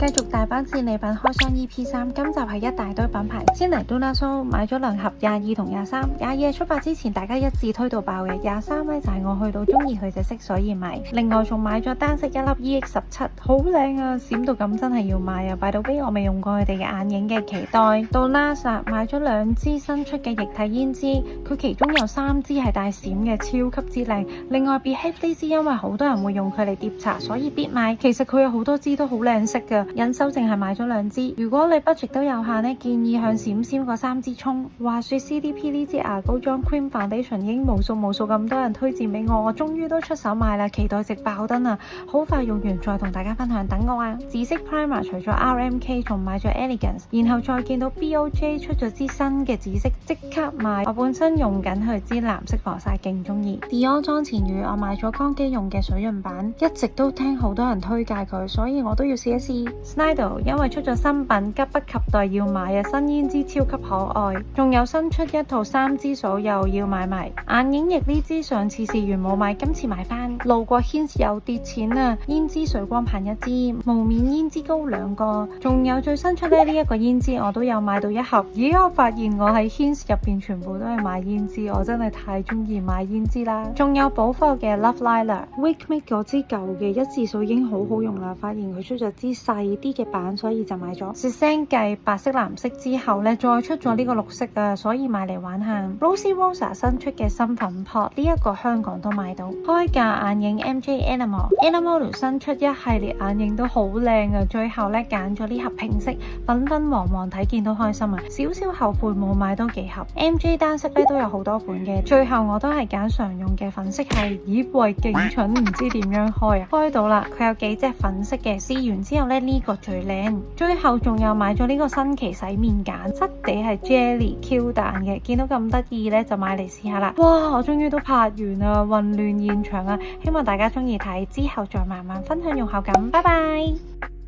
繼續大班戰利品開箱 EP3，今集係一大堆品牌。先嚟 Donut 買咗兩盒22同23。22出發之前大家一致推到爆嘅，23呢就係我去到中意佢隻色所以買。另外仲買咗單色一粒 EX17，好靚啊，閃到咁真係要買啊！by the way，我未用過佢哋嘅眼影嘅，期待。到 NASA 買咗兩支新出嘅液體胭脂，佢其中有3支係帶閃嘅，超級之靚。另外 Behave 呢支因為好多人會用佢嚟疊搽，所以必買。其實佢有好多支都好靚色噶，忍手淨係買咗2支。如果你 budget 都有限呢，建議向閃閃嗰3支衝。話說 CDP 呢支牙膏妝 Cream Foundation 已經無數咁多人推薦俾我，我終於都出手買啦，期待值爆燈啊！好快用完再同大家分享，等我啊！紫色 Primer 除咗 RMK 仲買咗 Elegance， 然後再見到 BOJ 出咗支新嘅紫色，即刻買。我本身用緊佢支藍色防曬，勁中意。Dior 妝前乳我買咗乾肌用嘅水潤版，一直都聽好多人推介佢，所以我都要試一試。Snidel 因為出咗新品，急不及待要買啊！新胭脂超級可愛，仲有新出一套3支鎖又要買埋。眼影液呢支上次試完冇買，今次買翻。路過 Hins 又跌錢啊！胭脂水光盤1支，無面胭脂膏2個，仲有最新出呢一個胭脂我都有買到1盒。咦，我發現我喺 Hins 入邊全部都係買胭脂，我真係太中意買胭脂啦！仲有補貨嘅 Love Lila，Wake Make 嗰支舊嘅一字數已經好好用啦，發現佢出咗支細啲嘅版，所以就買咗。舌聲計白色藍色之後呢，再出咗呢個綠色啊，所以買嚟玩下。Rosie Rosa 新出嘅新粉撲，呢一個香港都買到。開價眼影 MJ Animal 新出一系列眼影都好靚啊，最後呢，揀咗呢盒平色，粉粉黃黃睇見都開心啊，少少後悔冇買多幾盒。MJ 單色呢都有好多款嘅，最後我都係揀常用嘅粉色系。咦喂，勁蠢，唔知點樣開啊？開到啦，佢有幾隻粉色嘅，試完之後呢，呢個最靚。最後仲有買咗呢個新奇洗面揀，質地係 Jelly Q 彈嘅，見到咁得意呢，就買嚟試下啦。哇，我終於都拍完啦，混亂現場啊！希望大家中意睇，之後再慢慢分享用後感。拜拜。